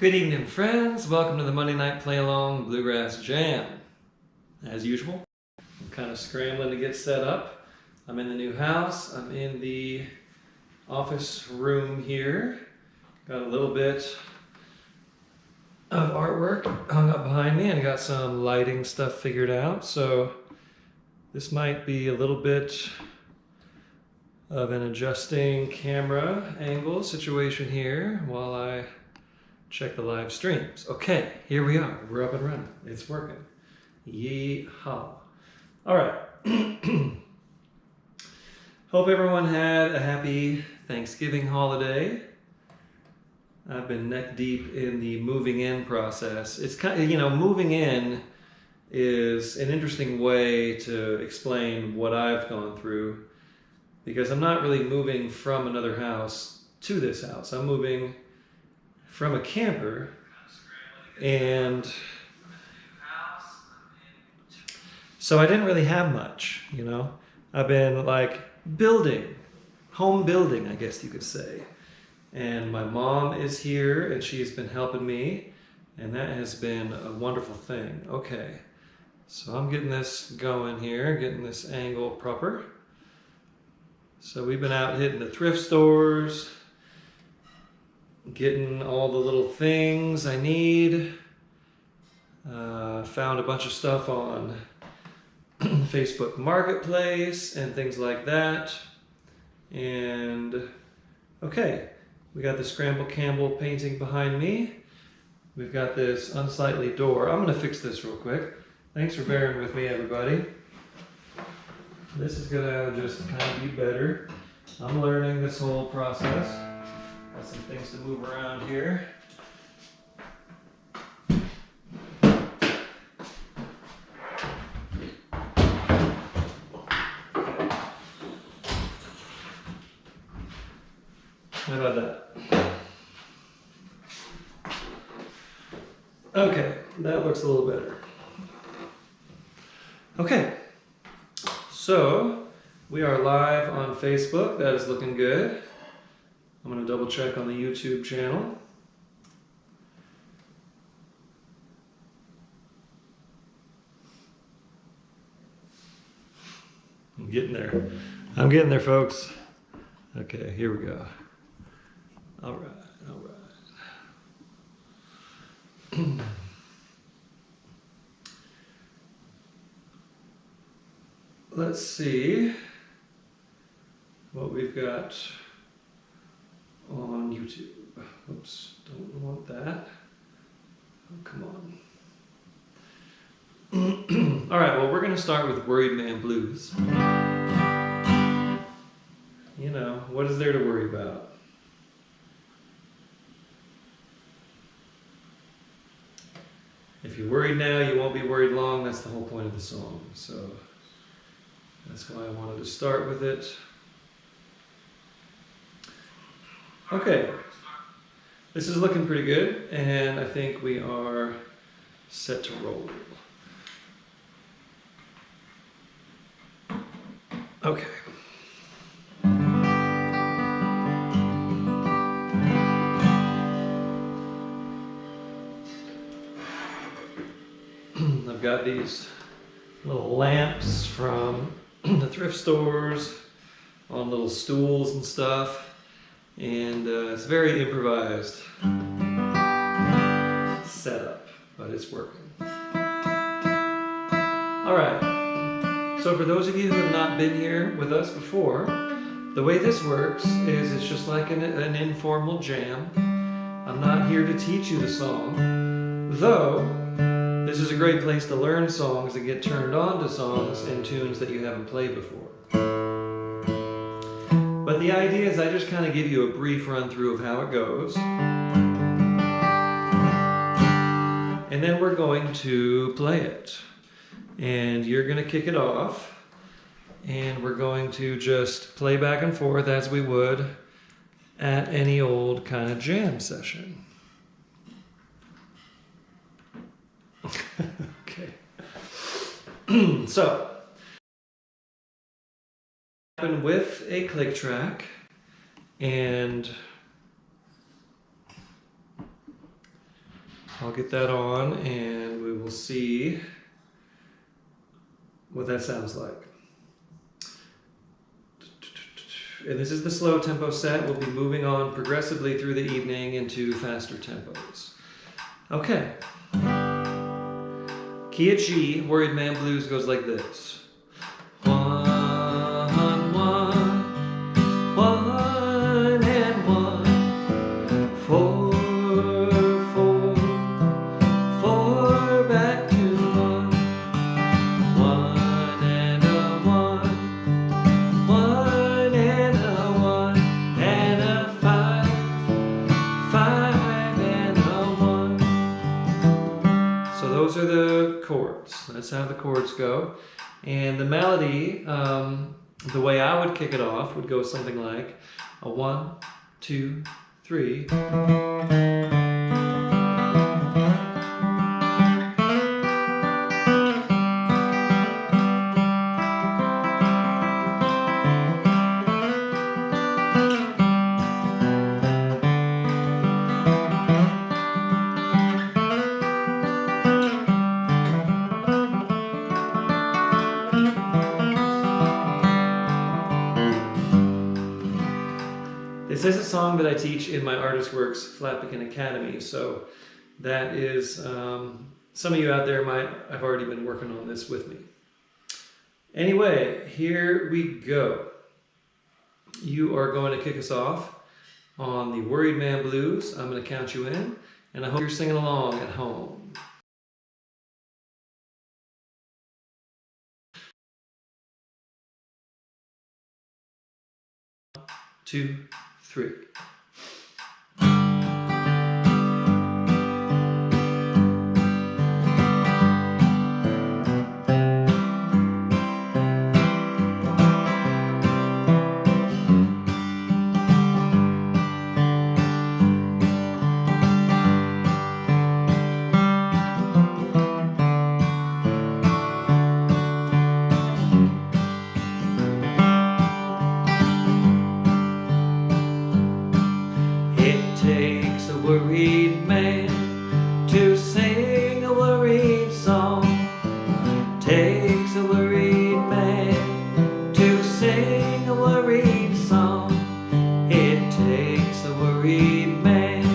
Good evening, friends. Welcome to the Monday Night Playalong Bluegrass Jam. As usual, I'm kind of scrambling to get set up. I'm in the new house. I'm in the office room here. Got a little bit of artwork hung up behind me and got some lighting stuff figured out. So this might be a little bit of an adjusting camera angle situation here while I check the live streams. Okay, here we are. We're up and running. It's working. Yeehaw. All right. Hope everyone had a happy Thanksgiving holiday. I've been neck deep in the moving in process. It's kind of, moving in is an interesting way to explain what I've gone through because I'm not really moving from another house to this house. I'm moving from a camper, and so I didn't really have much, I've been like home building, I guess you could say. And my mom is here and she's been helping me, and that has been a wonderful thing. Okay, so I'm getting this going here, getting this angle proper. So we've been out hitting the thrift stores, getting all the little things I need. Found a bunch of stuff on Facebook Marketplace and things like that. And okay, we got the Scramble Campbell painting behind me. We've got this unsightly door. I'm gonna fix this real quick. Thanks for bearing with me, everybody. This is gonna just kind of be better. I'm learning this whole process. Got some things to move around here. How about that? Okay, that looks a little better. Okay, so we are live on Facebook. That is looking good. I'm going to double check on the YouTube channel. I'm getting there, folks. Okay, here we go. All right. Let's see what we've got on YouTube. Oops, don't want that. Oh, come on. All right, well, we're going to start with Worried Man Blues. What is there to worry about? If you're worried now, you won't be worried long. That's the whole point of the song. So that's why I wanted to start with it. Okay. This is looking pretty good, and I think we are set to roll. Okay. I've got these little lamps from the thrift stores on little stools and stuff. And it's very improvised setup, but it's working. All right, so for those of you who have not been here with us before, the way this works is it's just like an informal jam. I'm not here to teach you the song, though this is a great place to learn songs and get turned on to songs and tunes that you haven't played before. But the idea is I just kind of give you a brief run through of how it goes. And then we're going to play it. And you're going to kick it off. And we're going to just play back and forth as we would at any old kind of jam session. Okay. So, with a click track, and I'll get that on and we will see what that sounds like. And this is the slow tempo set. We'll be moving on progressively through the evening into faster tempos. Okay. Key of G, Worried Man Blues goes like this. 1, 1, 1 and 1, 4, 4, 4 back to 1, 1 and a 1, 1 and a 1 and a 5, 5 and a 1. So those are the chords. That's how the chords go. And the melody, the way I would kick it off would go something like a 1, 2, 3. This is a song that I teach in my Artist Works Flat Picking Academy, so that is, some of you out there might have already been working on this with me. Anyway, here we go. You are going to kick us off on the Worried Man Blues. I'm going to count you in, and I hope you're singing along at home. 2, 3. Worried man to sing a worried song. Takes a worried man to sing a worried song. It takes a worried man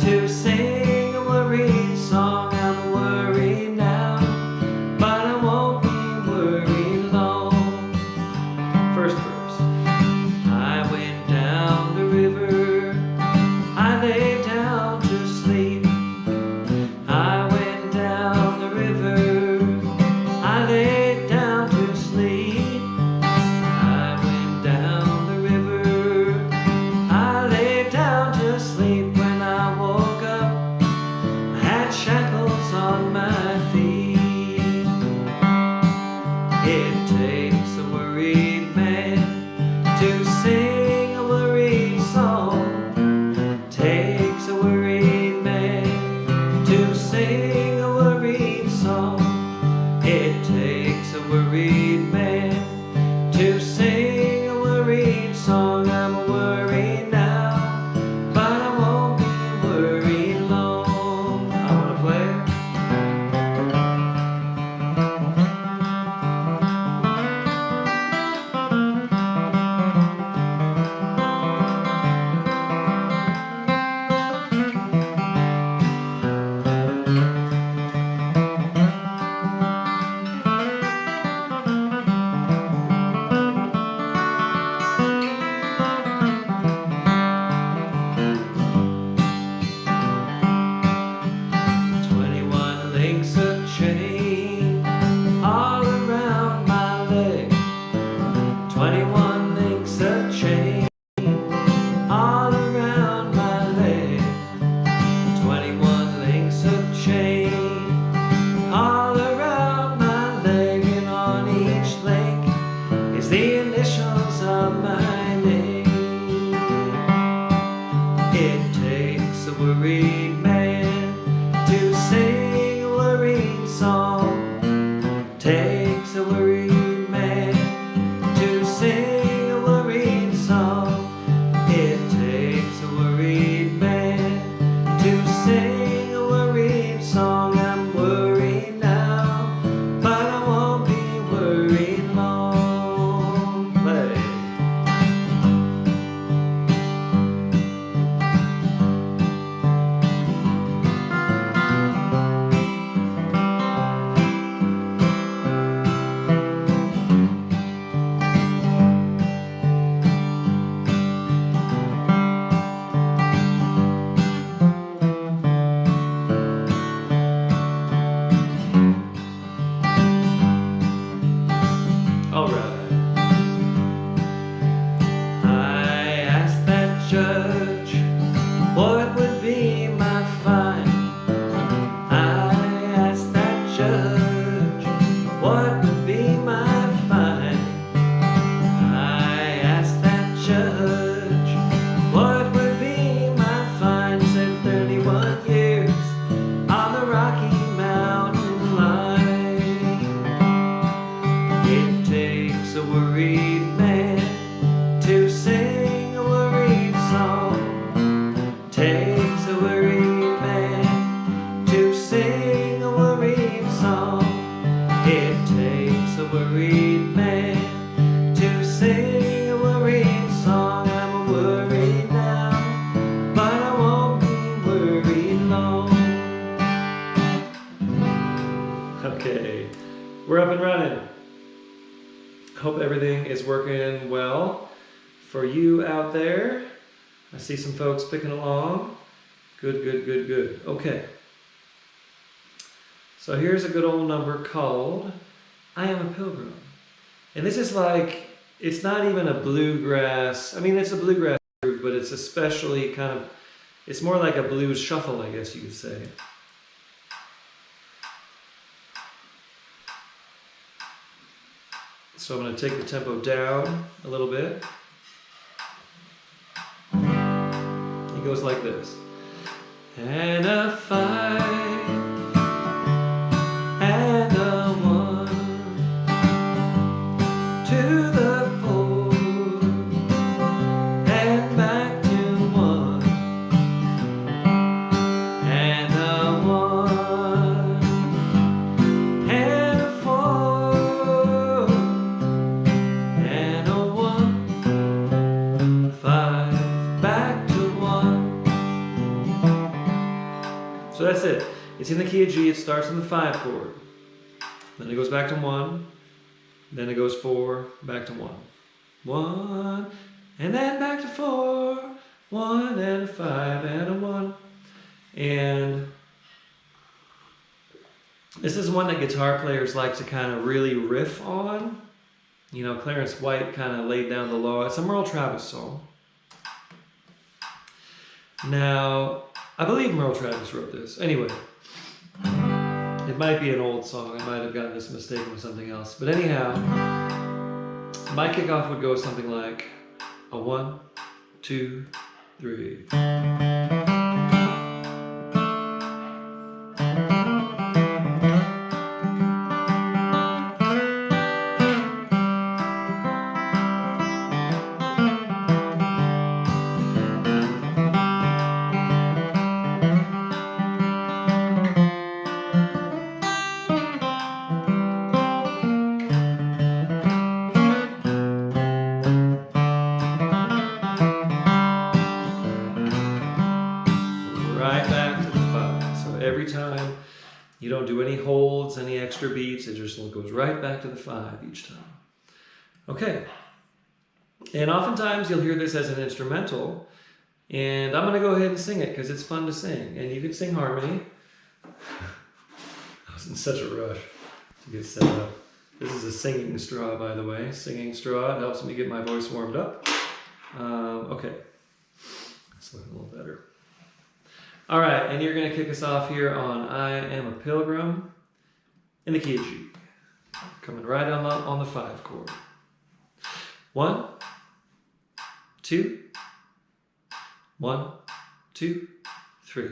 to sing a worried song. I'm worried now, but I won't be worried long. First verse. I went down the river, I lay down to sleep. I went down the river, I lay down to sleep. I went down the river, I lay down to sleep. When I woke up, I had shackles on my feet. It takes a worried man to sing a worried song. Takes a worried man to sing a worried song. It takes a worried man to sing a worried song. I'm worried now, but I won't be worried long. I want to play. Links of chain all around my leg. 21 links of chain all around my leg. 21 links of chain all around my leg. And on each link is the initials of my name. It takes a worried man to sing a worried song. Takes a worried man to sing a worried song. It takes a worried man to sing a worried judge what would be my fine. I asked that judge what would be my fine. I asked that judge what would be my fine. Said 31 years on the Rocky Mountain line. It takes a worried man to sing a worried song. Takes a worried man to sing a worried song. It takes a worried man to sing a worried song. I'm worried now, but I won't be worried long. Okay, we're up and running. Hope everything is working well for you out there. I see some folks picking along. Good, good, good, good. Okay. So here's a good old number called I Am a Pilgrim. And this is like, it's not even a bluegrass. I mean, it's a bluegrass group, but it's especially kind of, it's more like a blues shuffle, I guess you could say. So I'm going to take the tempo down a little bit. It goes like this. And a 5 and a 1 to the 4 and back to 1 and a 1 and a 4 and a 1, 5 back to 1. So that's it. It's in the key of G. It starts in the 5 chord. Then it goes back to 1. Then it goes 4, back to 1. 1, and then back to 4. 1 and a 5 and a 1. And this is one that guitar players like to kind of really riff on. You know, Clarence White kind of laid down the law. It's a Merle Travis song. Now, I believe Merle Travis wrote this. Anyway, it might be an old song. I might have gotten this mistaken with something else. But anyhow, my kickoff would go something like a 1, 2, 3. Right back to the 5. So every time you don't do any holds, any extra beats, it just goes right back to the 5 each time. Okay. And oftentimes you'll hear this as an instrumental, and I'm going to go ahead and sing it because it's fun to sing. And you can sing harmony. I was in such a rush to get set up. This is a singing straw, by the way. Singing straw. It helps me get my voice warmed up. Okay. It's looking a little better. All right, and you're going to kick us off here on I Am a Pilgrim in the key of G. Coming right on the 5 chord. 1, 2, 1, 2, 3.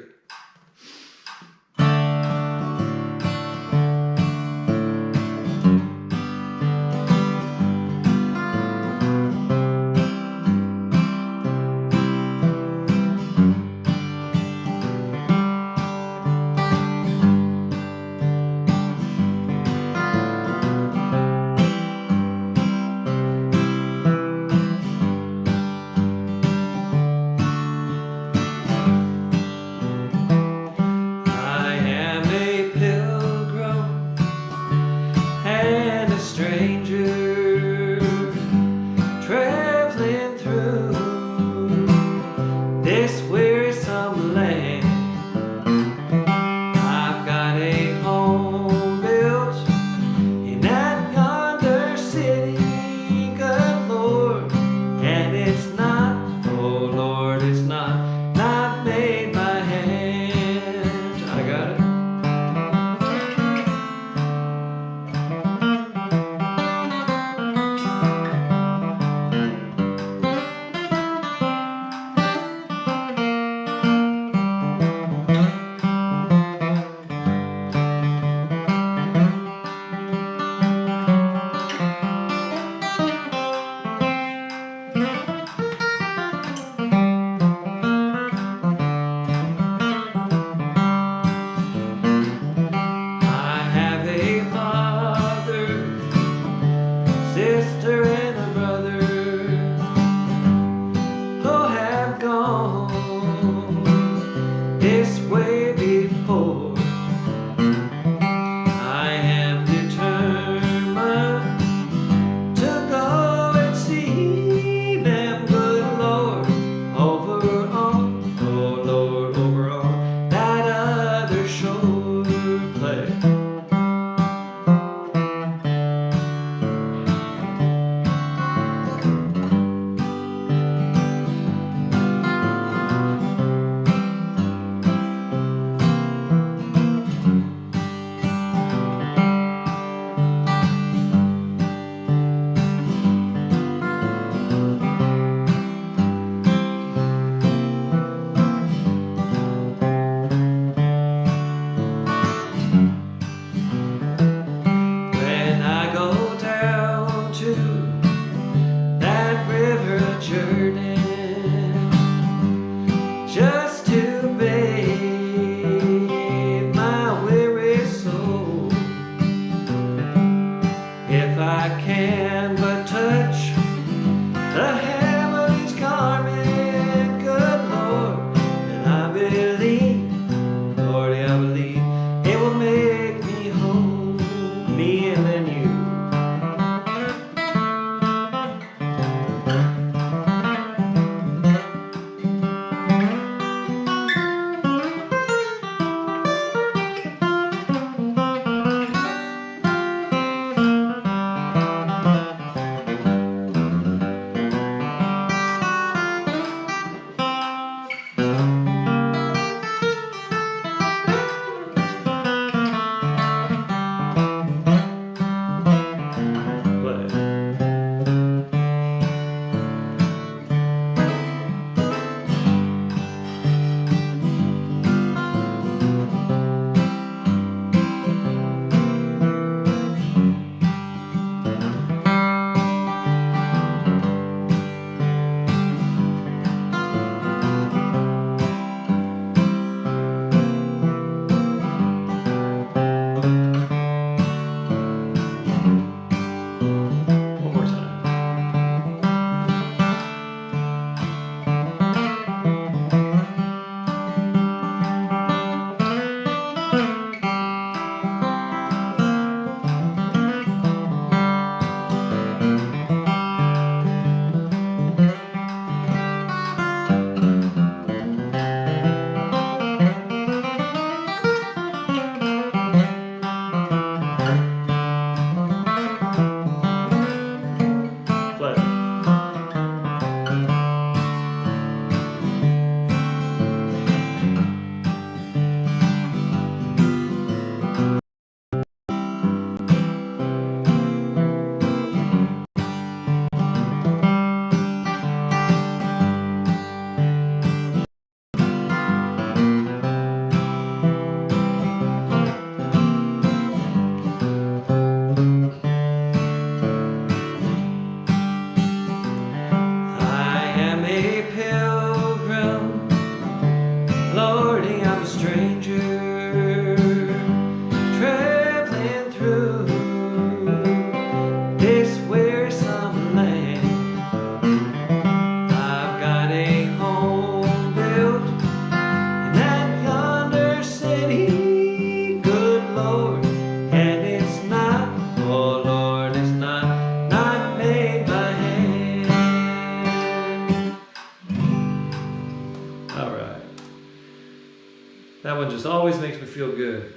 That one just always makes me feel good.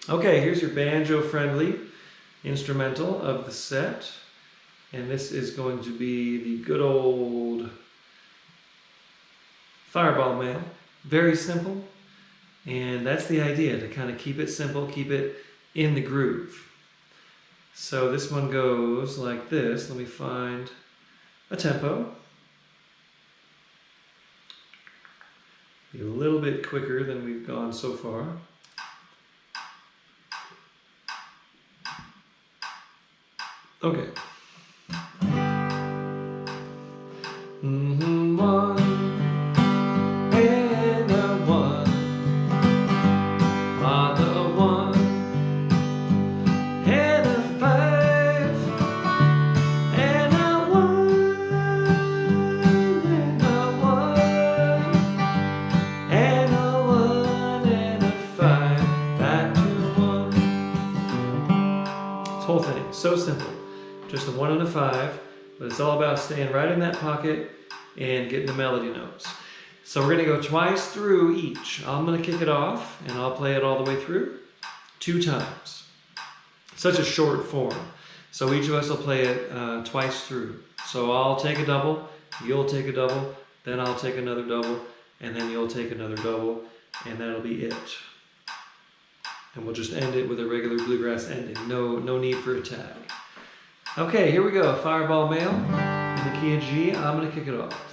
Okay, here's your banjo-friendly instrumental of the set. And this is going to be the good old Fireball Mail. Very simple. And that's the idea, to kind of keep it simple, keep it in the groove. So this one goes like this. Let me find a tempo. Be a little bit quicker than we've gone so far. Okay. One and a one on the one and a five and a one and a one and a one and a five back to one. This whole thing, so simple. Just a 1 and a 5, but it's all about staying right in that pocket and getting the melody notes. So we're going to go twice through each. I'm going to kick it off, and I'll play it all the way through 2 times. Such a short form. So each of us will play it twice through. So I'll take a double, you'll take a double, then I'll take another double, and then you'll take another double, and that'll be it. And we'll just end it with a regular bluegrass ending. No need for a tag. Okay, here we go. Fireball Mail in the key of G. I'm going to kick it off.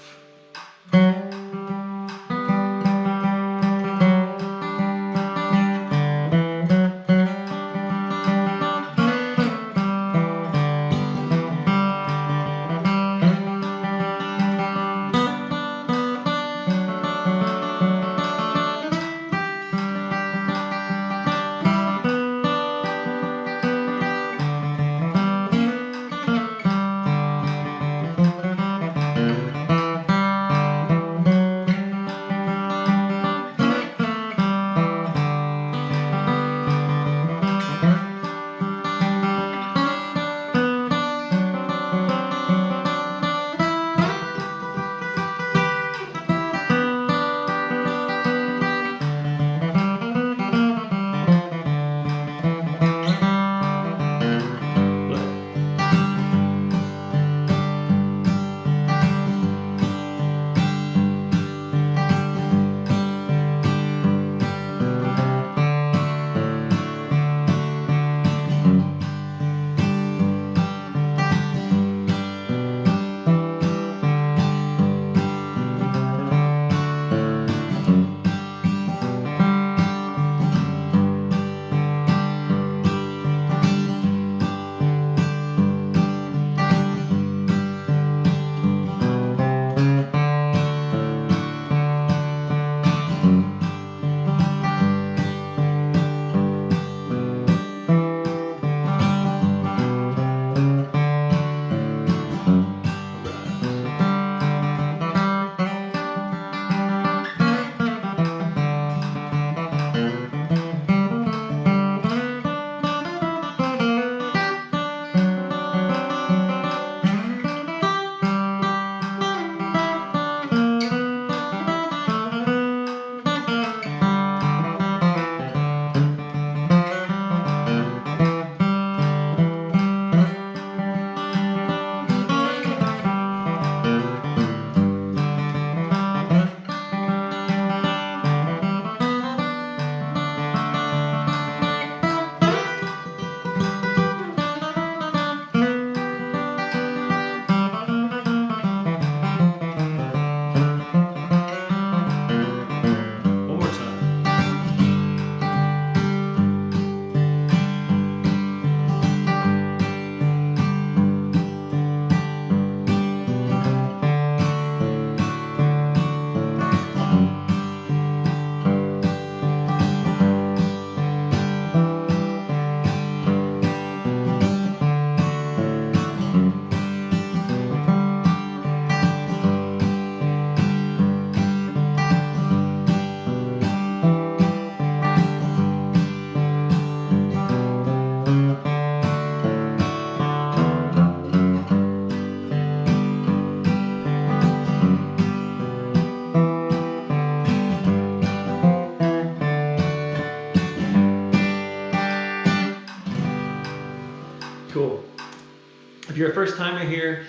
first timer here,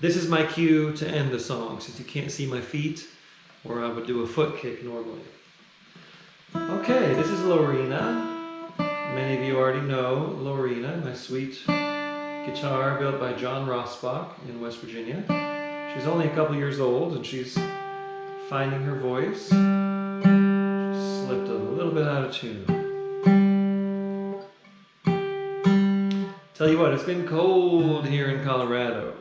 this is my cue to end the song, since you can't see my feet, or I would do a foot kick normally. Okay, this is Lorena. Many of you already know Lorena, my sweet guitar built by John Rossbach in West Virginia. She's only a couple years old and she's finding her voice. She slipped a little bit out of tune. Tell you what, it's been cold here in Colorado.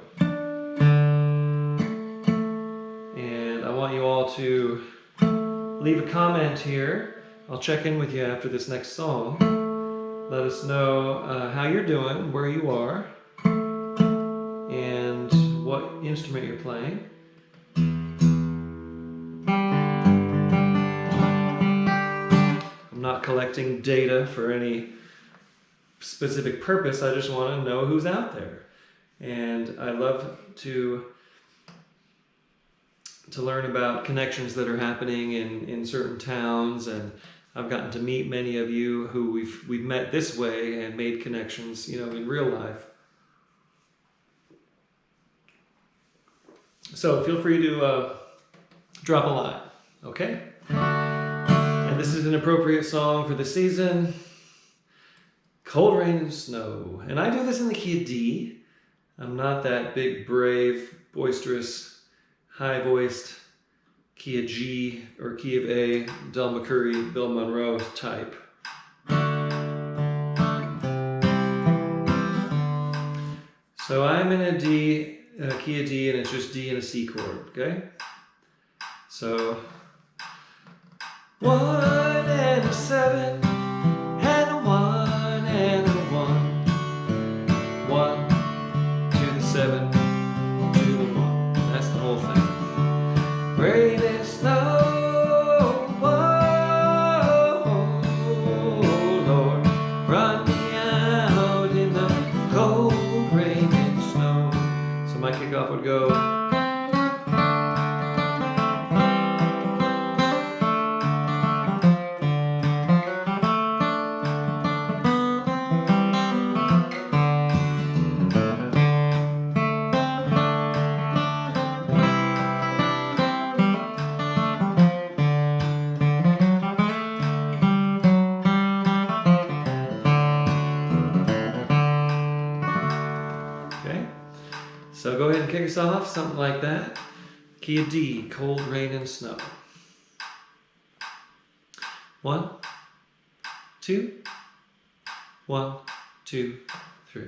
And I want you all to leave a comment here. I'll check in with you after this next song. Let us know how you're doing, where you are, and what instrument you're playing. I'm not collecting data for any specific purpose. I just want to know who's out there. And I love to learn about connections that are happening in certain towns, and I've gotten to meet many of you who we've met this way and made connections, you know, in real life. So feel free to drop a line, okay? And this is an appropriate song for the season. Cold Rain and Snow. And I do this in the key of D. I'm not that big, brave, boisterous, high-voiced key of G or key of A, Del McCoury, Bill Monroe type. So I'm in a D, key of D, and it's just D and a C chord, okay? So 1 and a 7 and a 1 and a 1. 1 to the 7 to the 1. That's the whole thing. Rain and snow, oh Lord, run me out in the cold rain and snow. So my kickoff would go. So go ahead and kick us off, something like that. Key of D, Cold Rain and Snow. 1, 2, 1, 2, 3.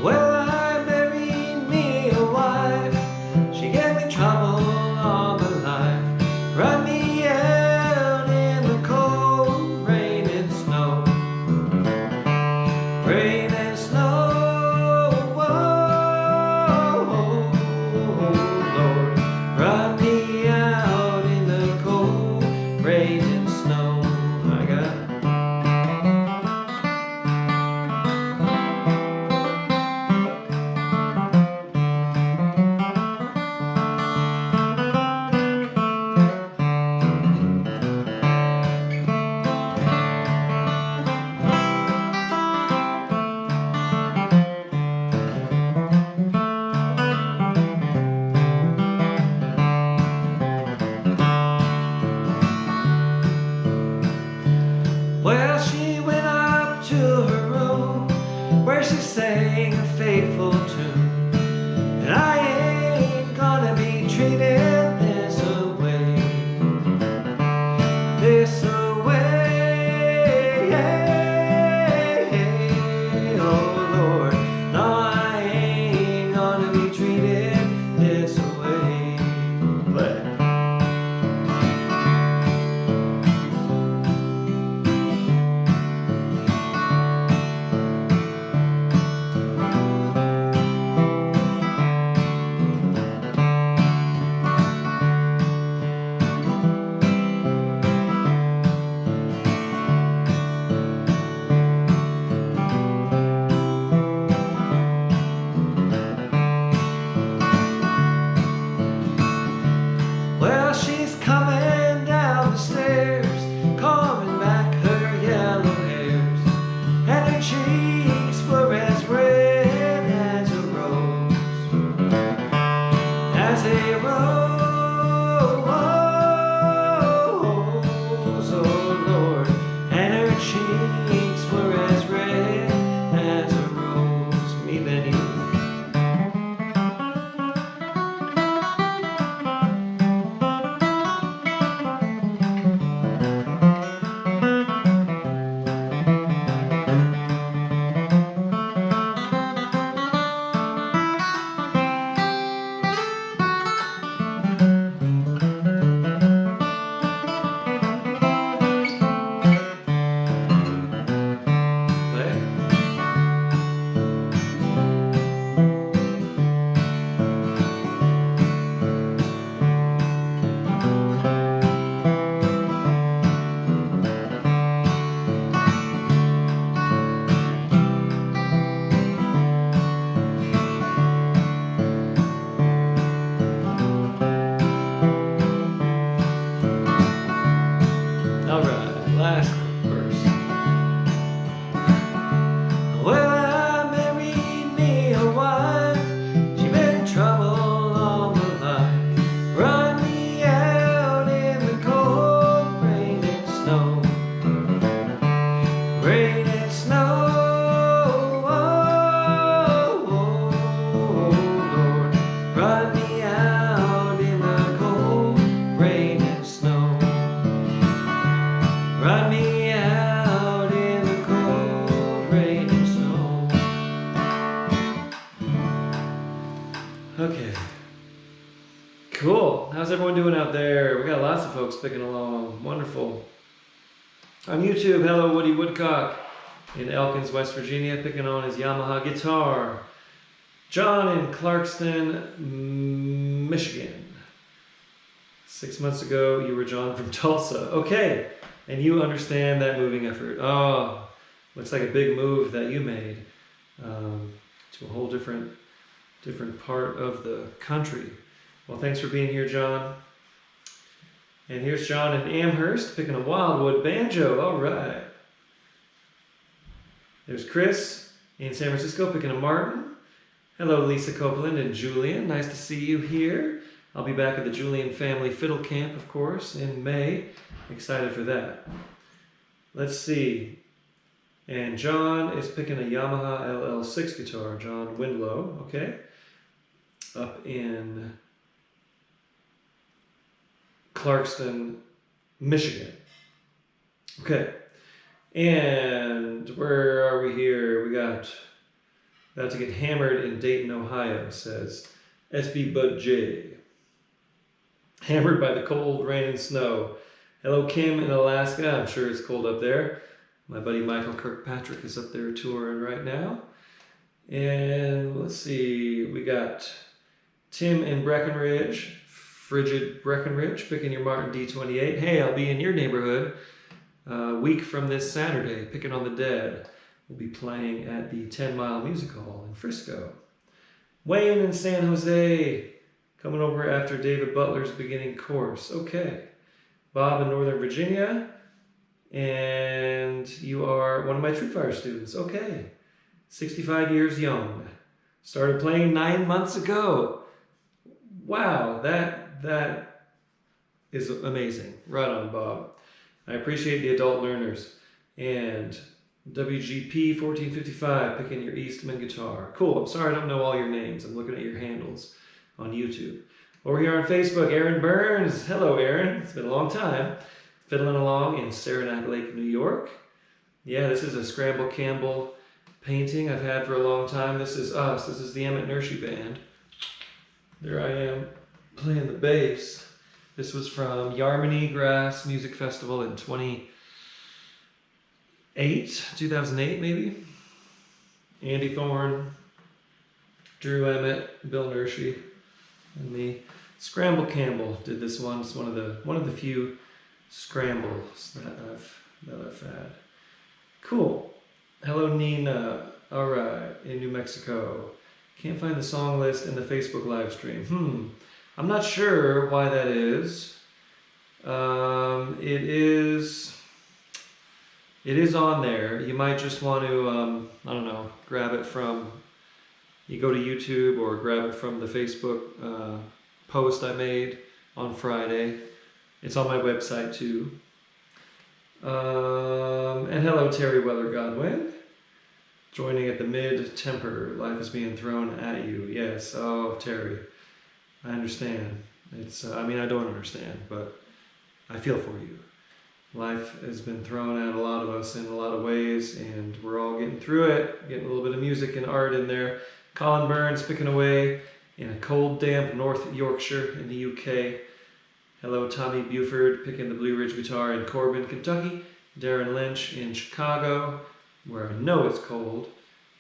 Well, I buried me there. We got lots of folks picking along. Wonderful. On YouTube, hello Woody Woodcock in Elkins, West Virginia, picking on his Yamaha guitar. John in Clarkston, Michigan. 6 months ago, you were John from Tulsa. Okay, and you understand that moving effort. Oh, looks like a big move that you made to a whole different part of the country. Well, thanks for being here, John. And here's John in Amherst picking a Wildwood banjo. All right. There's Chris in San Francisco picking a Martin. Hello, Lisa Copeland and Julian. Nice to see you here. I'll be back at the Julian Family Fiddle Camp, of course, in May. Excited for that. Let's see. And John is picking a Yamaha LL6 guitar. John Windlow, okay. Up in Clarkston, Michigan. Okay. And where are we here? We got about to get hammered in Dayton, Ohio, says SB Bud J. Hammered by the cold, rain, and snow. Hello, Kim in Alaska. I'm sure it's cold up there. My buddy Michael Kirkpatrick is up there touring right now. And let's see, we got Tim in Breckenridge, Frigid Breckenridge, picking your Martin D28. Hey, I'll be in your neighborhood a week from this Saturday, picking on the Dead. We'll be playing at the 10 Mile Music Hall in Frisco. Wayne in San Jose, coming over after David Butler's beginning course. Okay. Bob in Northern Virginia, and you are one of my True Fire students. Okay. 65 years young. Started playing 9 months ago. Wow, that is amazing. Right on, Bob. I appreciate the adult learners. And WGP 1455, picking your Eastman guitar. Cool, I'm sorry I don't know all your names. I'm looking at your handles on YouTube. Over here on Facebook, Aaron Burns. Hello, Aaron. It's been a long time. Fiddling along in Saranac Lake, New York. Yeah, this is a Scramble Campbell painting I've had for a long time. This is us. This is the Emmett Nershi Band. There I am playing the bass. This was from Yarmany Grass Music Festival in 2008 maybe. Andy Thorne, Drew Emmett, Bill Nershi, and me. Scramble Campbell did this one. It's one of the few scrambles that I've had. Cool. Hello, Nina. All right, in New Mexico. Can't find the song list in the Facebook live stream. I'm not sure why that is. It is on there. You might just want to, I don't know, grab it from, you go to YouTube or grab it from the Facebook post I made on Friday. It's on my website too. And hello, Terry Weller Godwin. Joining at the mid-temper. Life is being thrown at you. Yes. Oh, Terry. I understand. It's, I mean, I don't understand, but I feel for you. Life has been thrown at a lot of us in a lot of ways, and we're all getting through it, getting a little bit of music and art in there. Colin Burns picking away in a cold, damp North Yorkshire in the UK. Hello, Tommy Buford picking the Blue Ridge guitar in Corbin, Kentucky. Darren Lynch in Chicago, where I know it's cold.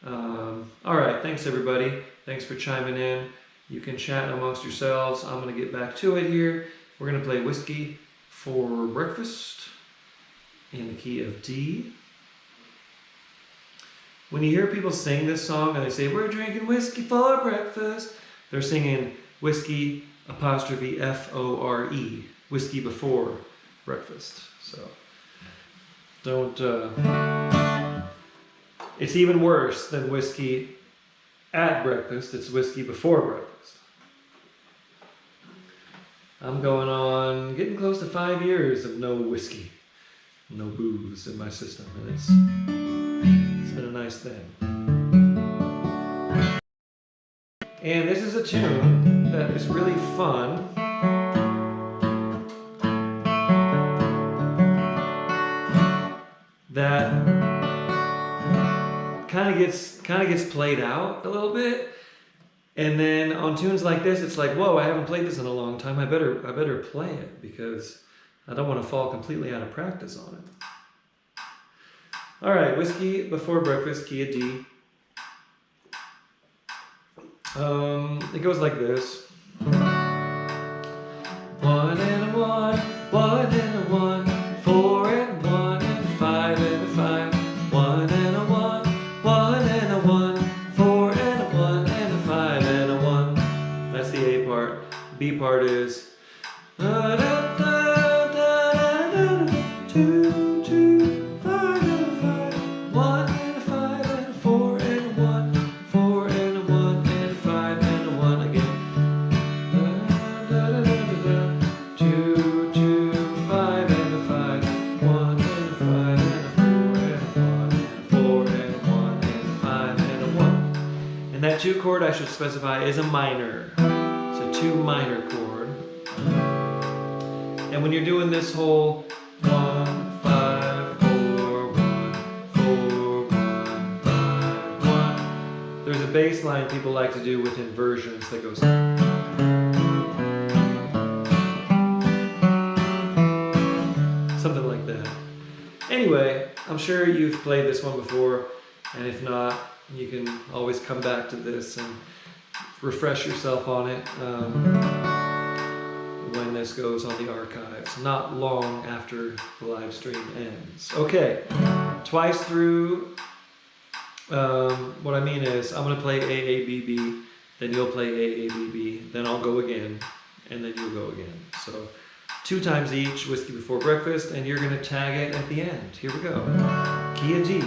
All right, thanks everybody. Thanks for chiming in. You can chat amongst yourselves. I'm going to get back to it here. We're going to play Whiskey for Breakfast in the key of D. When you hear people sing this song and they say, we're drinking whiskey for breakfast, they're singing whiskey apostrophe F-O-R-E, whiskey before breakfast. So don't, it's even worse than whiskey at breakfast. It's whiskey before breakfast. I'm going on, getting close to 5 years of no whiskey, no booze in my system, and it's been a nice thing. And this is a tune that is really fun. That kind of gets played out a little bit. And then on tunes like this, it's like, whoa, I haven't played this in a long time. I better play it because I don't want to fall completely out of practice on it. All right, Whiskey Before Breakfast, key of D. It goes like this. 1 and a 1, 1 and a 1, 4 and 1 and 5 and a 5. 1 and a 1, 1 and a 1, 4 and a 1 and a 5 and a 1. That's the A part. B part is 2, 2, 5 and a 5, 1 and a 5 and a 4 and a 1, 4 and a 1 and a 5 and a 1 again. 2, 2, 5 and a 5, 1 and a 5 and a 4 and a 1 and a 4 and a 1 and a 5 and a 1. And that 2 chord I should specify is a minor. It's a 2 minor chord. And when you're doing this whole 1, 5, 4, 1, 4, 1, 5, 1, there's a bass line people like to do with inversions that goes something like that. Anyway, I'm sure you've played this one before, and if not, you can always come back to this and refresh yourself on it when this goes on the archives, not long after the live stream ends. Okay, twice through, what I mean is I'm going to play AABB, then you'll play AABB, then I'll go again, and then you'll go again. So 2 times each, Whiskey Before Breakfast, and you're going to tag it at the end. Here we go. Key of D.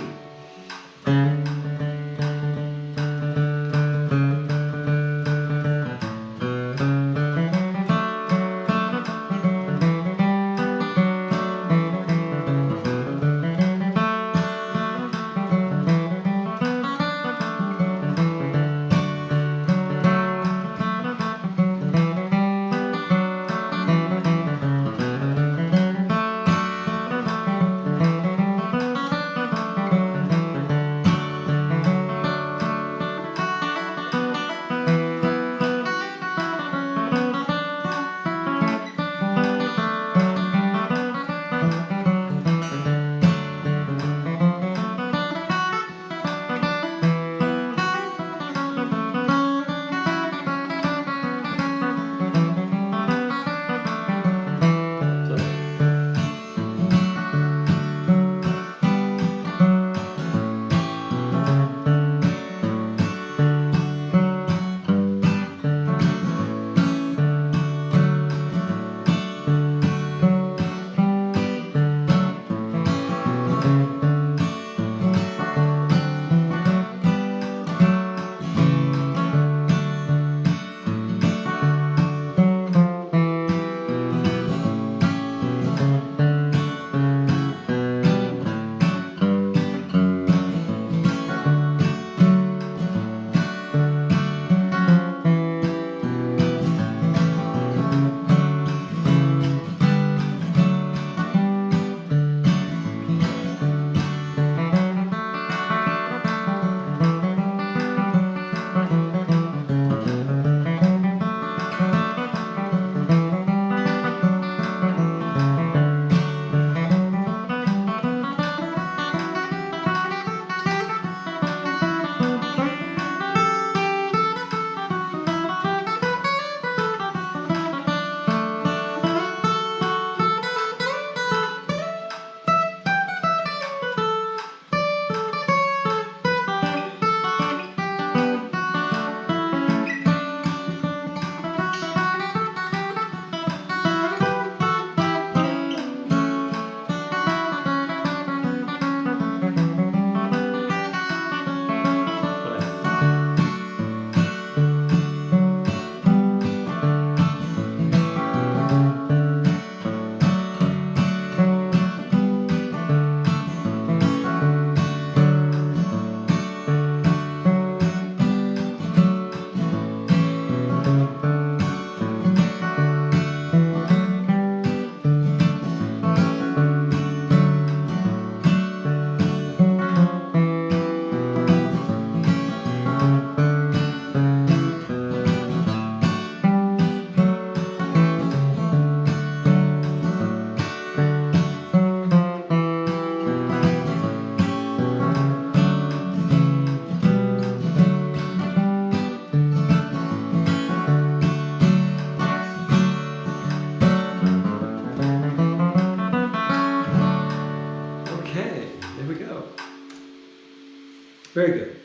Very good.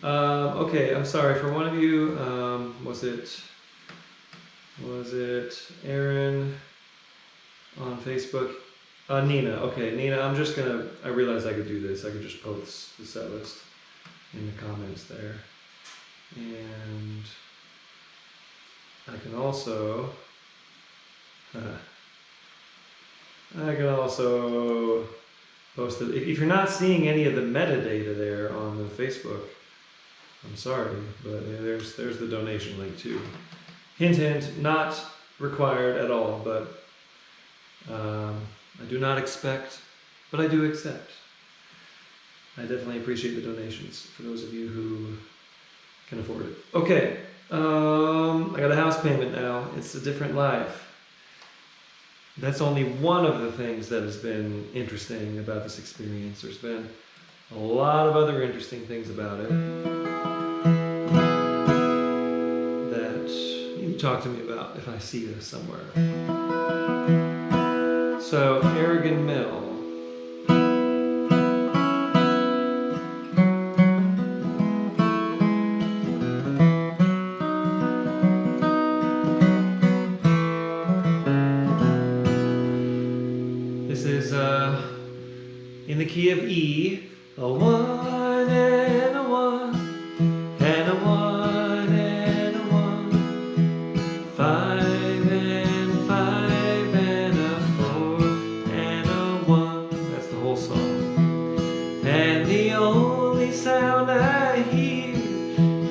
Okay, I'm sorry. For one of you, was it Aaron on Facebook? Nina. Okay, Nina, I realized I could do this. I could just post the set list in the comments there. And I can also post it. If you're not seeing any of the metadata there on the Facebook, I'm sorry, but there's the donation link too. Hint, hint, not required at all, but I do not expect, but I do accept. I definitely appreciate the donations for those of you who can afford it. Okay, I got a house payment now. It's a different life. That's only one of the things that has been interesting about this experience. There's been a lot of other interesting things about it that you can talk to me about if I see this somewhere. So, Aragon Mill. This is in the key of E, a 1 and a 1, and a 1 and a 1, 5 and 5 and a 4 and a 1. That's the whole song. And the only sound I hear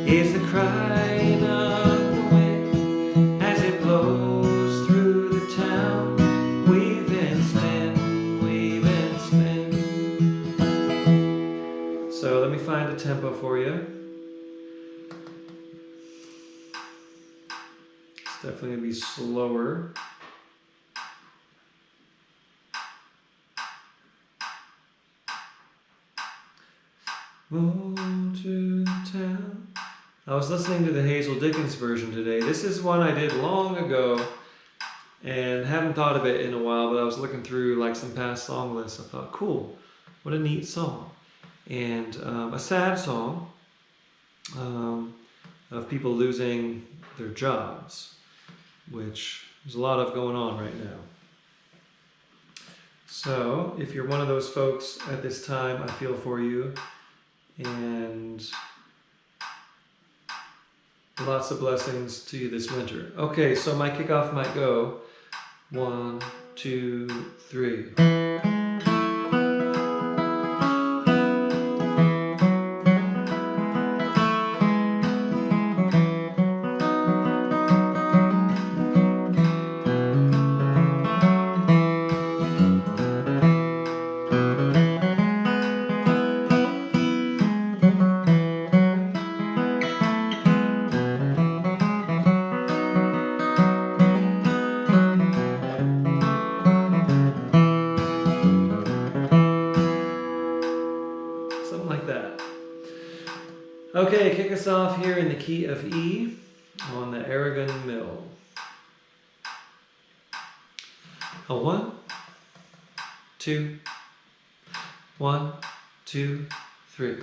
is the crying of the wind as it blows through the town. We've been spin. So let me find a tempo for you. It's definitely going to be slower. Roll to the town. I was listening to the Hazel Dickens version today. This is one I did long ago and haven't thought of it in a while, but I was looking through like some past song lists. I thought, cool, what a neat song. And a sad song of people losing their jobs, which there's a lot of going on right now. So if you're one of those folks at this time, I feel for you, and lots of blessings to you this winter. Okay, so my kickoff might go 1, 2, 3. Okay, kick us off here in the key of E on the Aragon Mill. A 1, 2, 1, 2, 3.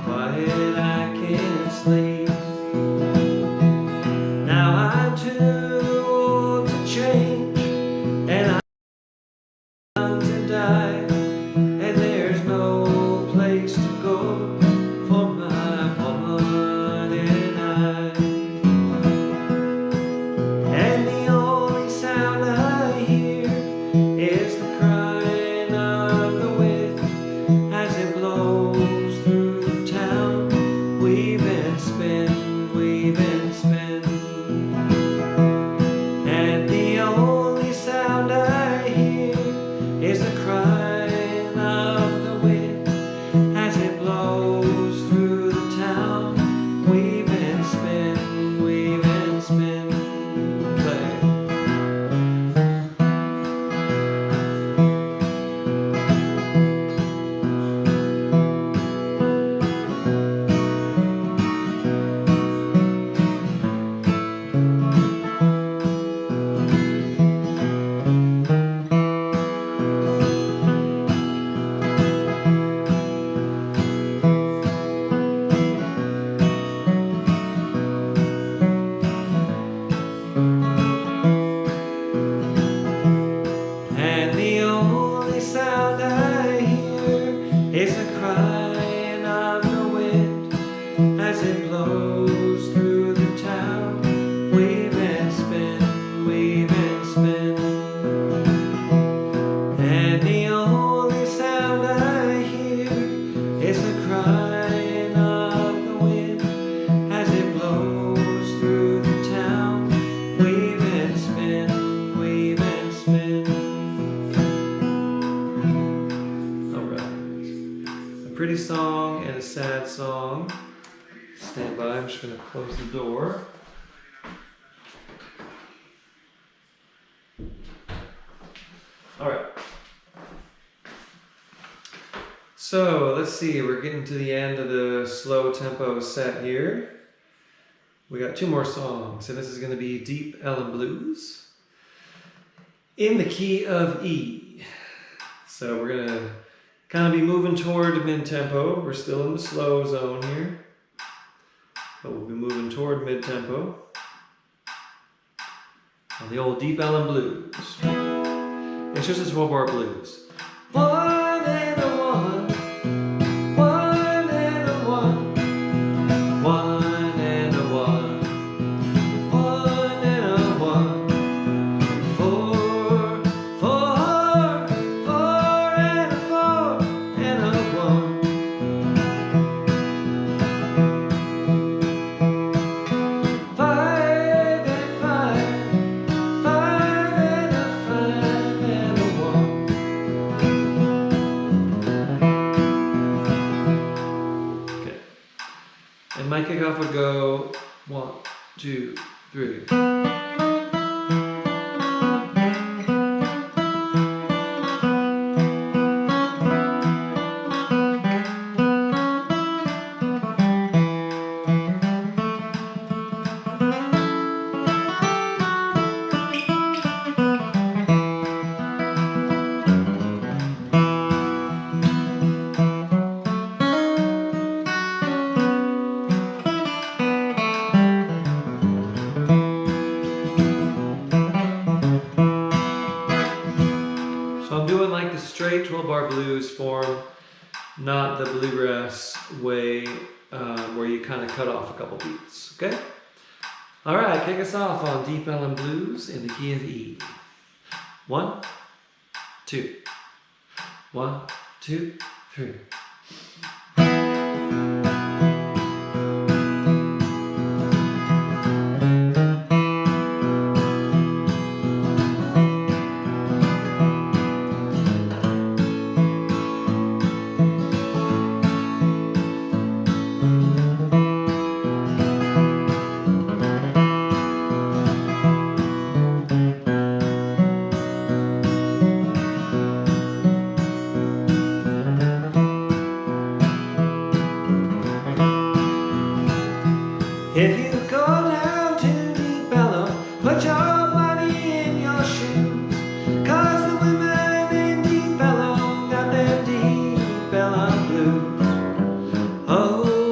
quiet I can't sleep. Now I'm too old to change, and I'm to die, and there's no place to go for my woman and I. And the only sound I hear is the crying of the wind as it blows through the town. We've been spinning, we've been spinning. And the only sound I hear is the crying of the wind as it blows through the town. We've been spinning, we've been spinning. And the only sound I hear is the crying of the wind as it blows through the town. We've been spinning, we've been spinning. And the only sound I hear is the crying of the wind as it blows through the town. We've been spinning, we've been spinning. A pretty song and a sad song. Stand by, I'm just going to close the door. Alright. So, let's see, we're getting to the end of the slow tempo set here. We got two more songs, and this is going to be Deep Elem Blues in the key of E. So we're going to kind of be moving toward mid-tempo. We're still in the slow zone here, but we'll be moving toward mid-tempo on the old Deep Elem Blues. It's just a 12-bar blues. One and a one, one and a one, one and a one, one and a one, four, four, four and a four and a one. Five and five, five and a five and a one. Okay. And my kickoff would go 1, 2, 3. So I'm doing like the straight 12-bar blues form, not the bluegrass way where you kind of cut off a couple beats, okay? All right, kick us off on Deep Elem Blues in the key of E. 1, 2, 1, 2, 3. If you go down to Deep Bellow, put your money in your shoes, 'cause the women in Deep Bellow got them Deep Bellow blues. Oh,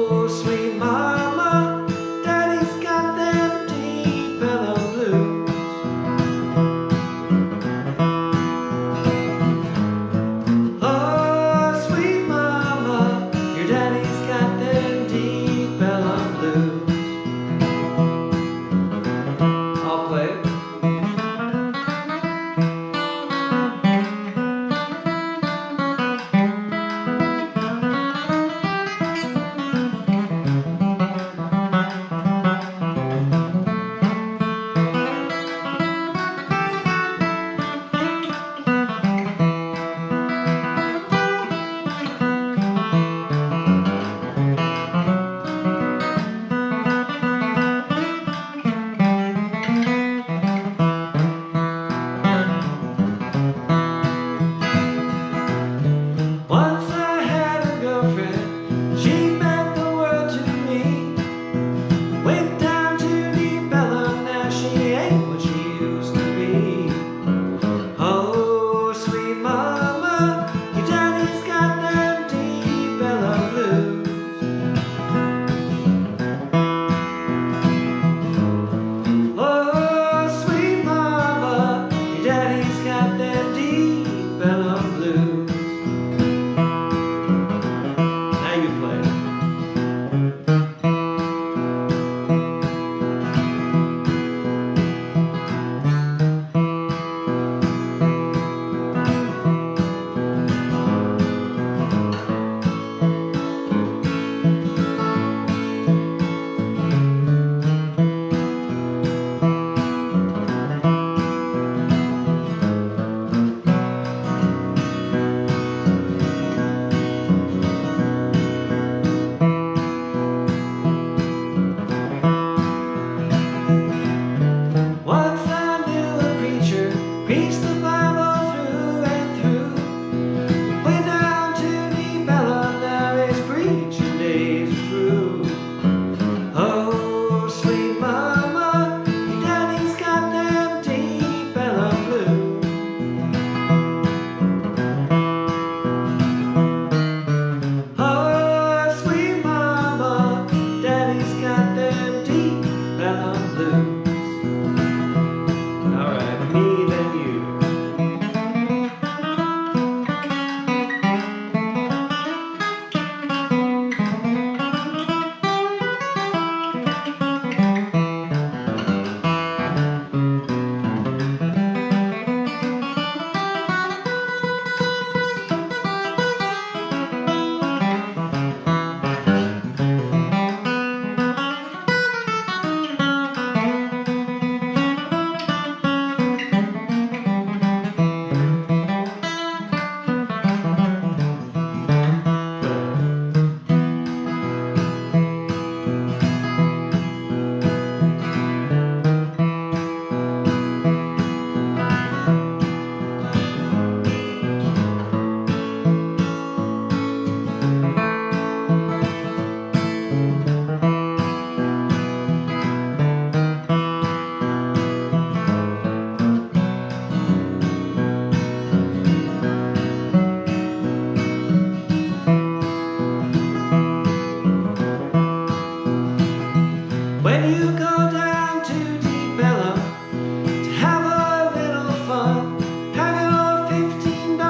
When you go down to deep Bellow to have a little fun, have your $15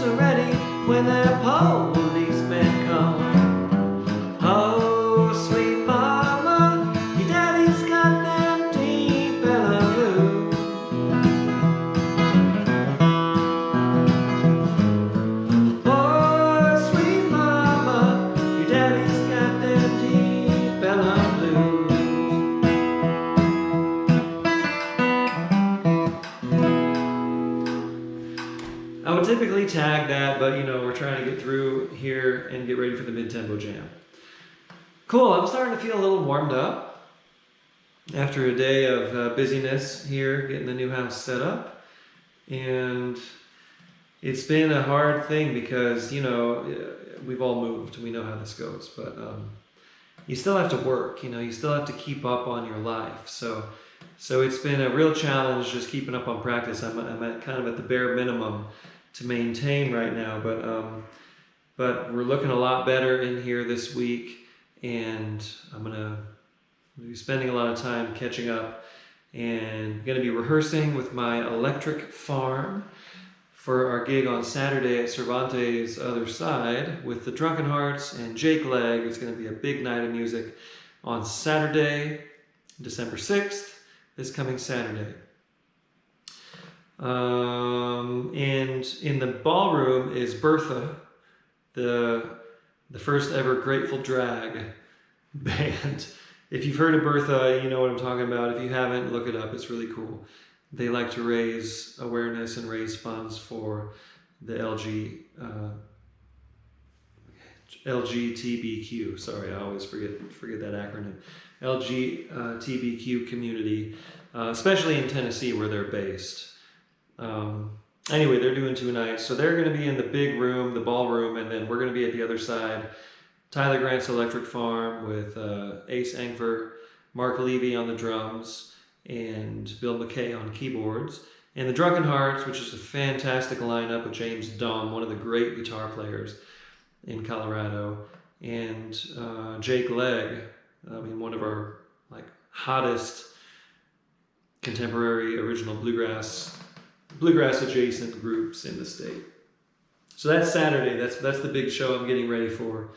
already when that policemen come. Oh, sweet mama, your daddy's got them deep Bellow blues. Oh, sweet mama, your daddy's got them deep Bellow blues. I would typically tag that, but you know, we're trying to get through here and get ready for the mid-tempo jam. Cool, I'm starting to feel a little warmed up after a day of busyness here, getting the new house set up. And it's been a hard thing because, you know, we've all moved, we know how this goes, but you still have to work, you know, you still have to keep up on your life. So it's been a real challenge just keeping up on practice. I'm at kind of at the bare minimum to maintain right now, but we're looking a lot better in here this week, and I'm gonna be spending a lot of time catching up, and gonna be rehearsing with my electric farm for our gig on Saturday at Cervantes' Other Side with the Drunken Hearts and Jake Legg. It's gonna be a big night of music on Saturday, December 6th, this coming Saturday. And in the ballroom is Bertha, the first ever Grateful Drag band. If you've heard of Bertha, you know what I'm talking about. If you haven't, look it up. It's really cool. They like to raise awareness and raise funds for the LGBTQ. Sorry, I always forget that acronym. LGBTQ community, especially in Tennessee where they're based. Anyway, they're doing 2 nights, so they're going to be in the big room, the ballroom, and then we're going to be at the other side. Tyler Grant's Electric Farm with Ace Engfer, Mark Levy on the drums, and Bill McKay on keyboards. And the Drunken Hearts, which is a fantastic lineup with James Dom, one of the great guitar players in Colorado, and Jake Legg, one of our hottest contemporary original bluegrass adjacent groups in the state. So that's Saturday. That's the big show I'm getting ready for.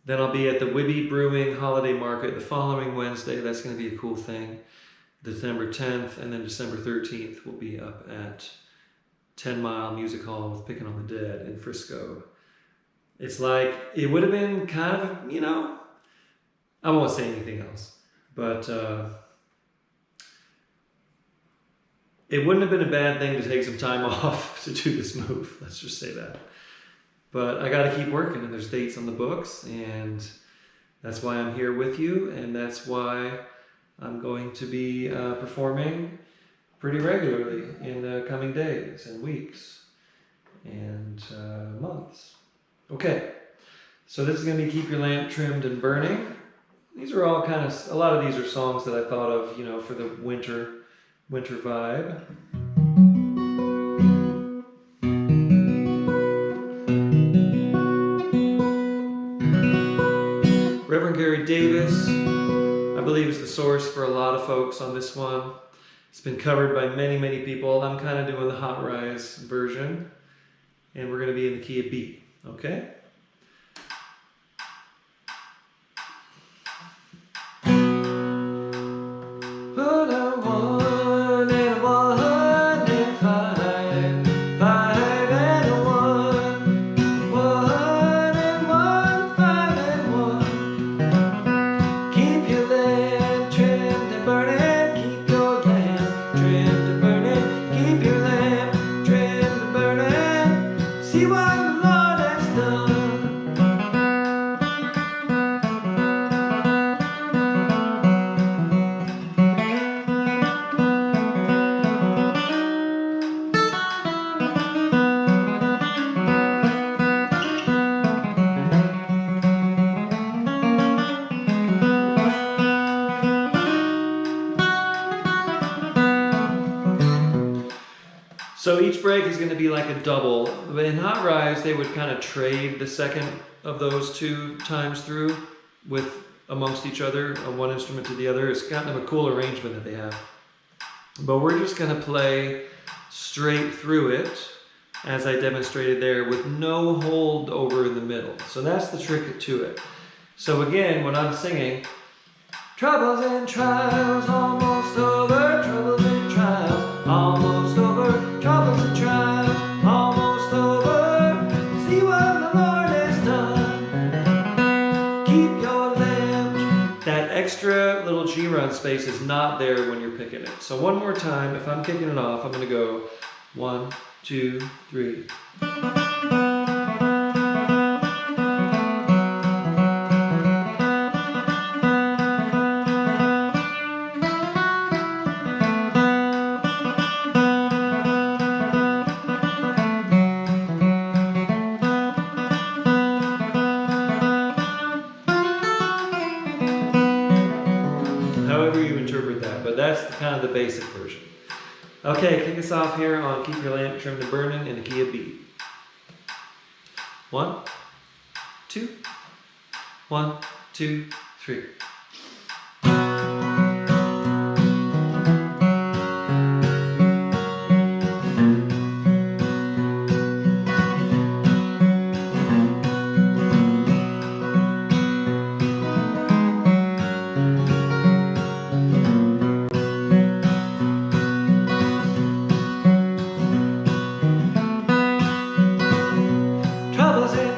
Then I'll be at the Wibby Brewing Holiday Market the following Wednesday. That's going to be a cool thing. December 10th, and then December 13th we'll be up at 10 Mile Music Hall with Picking on the Dead in Frisco. It's like, it would have been kind of, you know, I won't say anything else, but it wouldn't have been a bad thing to take some time off to do this move. Let's just say that. But I got to keep working, and there's dates on the books, and that's why I'm here with you, and that's why I'm going to be performing pretty regularly in the coming days and weeks and months. Okay, so this is going to be Keep Your Lamp Trimmed and Burning. These are all kind of, a lot of these are songs that I thought of, you know, for the winter vibe. Reverend Gary Davis, I believe, is the source for a lot of folks on this one. It's been covered by many, many people. I'm kind of doing the Hot Rise version, and we're going to be in the key of B, okay? But I want and one and five, five and one, one and one, five and one. Keep your lamp trimmed and burning, keep your lamp trimmed and burning, keep your lamp trimmed and burning. See what the Lord has done. So each break is going to be like a double. But in Hot Rise, they would kind of trade the second of those 2 times through with amongst each other, one instrument to the other. It's kind of a cool arrangement that they have. But we're just going to play straight through it, as I demonstrated there, with no hold over in the middle. So that's the trick to it. So again, when I'm singing, troubles and trials almost over, troubles and trials almost over, troubles and trials almost over, see what the Lord has done, keep your lamp. That extra little G run space is not there when you're picking it. So one more time, if I'm kicking it off, I'm going to go 1, 2, 3. However you interpret that, but that's kind of the basic version. Okay, kick us off here on Keep Your Lamp Trimmed and Burning in the key of B. 1, 2, 1, 2, 3.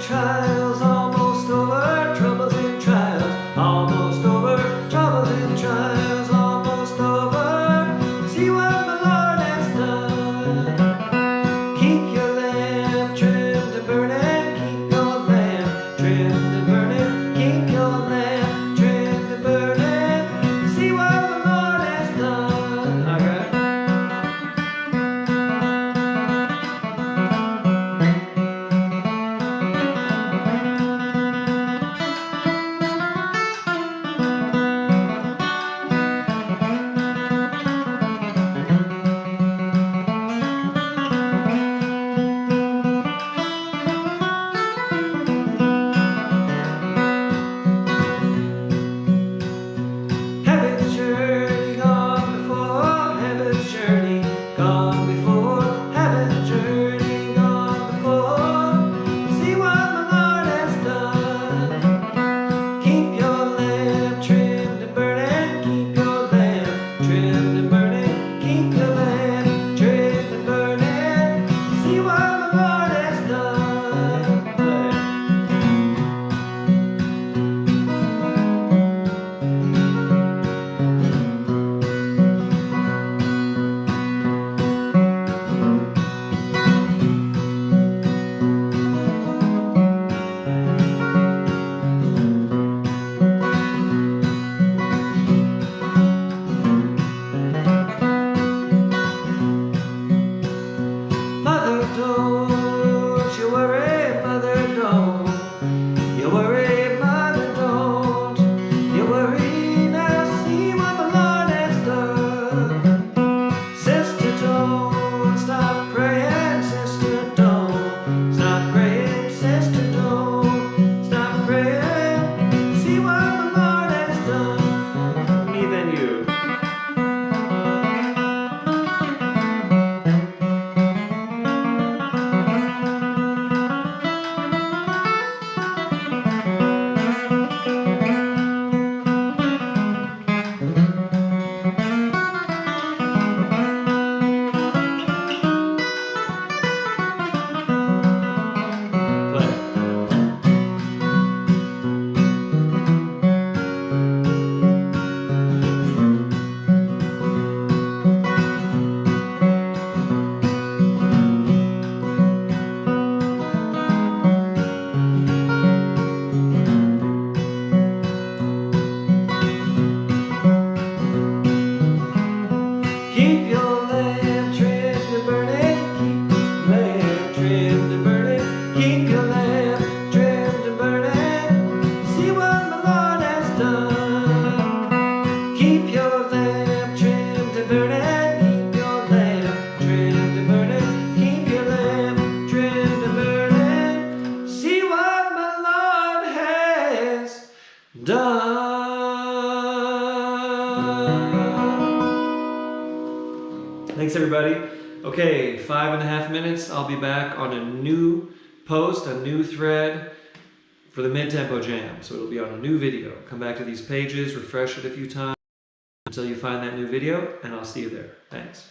Trials almost over, troubles and trials almost over, troubles and trials almost over, see what the Lord has done, keep your lamp trimmed and burning, keep your lamp trimmed and burning, keep your lamp trimmed and burning, see what the Lord has done. Alright. done. Thanks, everybody. Okay, 5.5 minutes. I'll be back on a new post, a new thread for the mid-tempo jam. So it'll be on a new video. Come back to these pages, refresh it a few times until you find that new video, and I'll see you there. Thanks.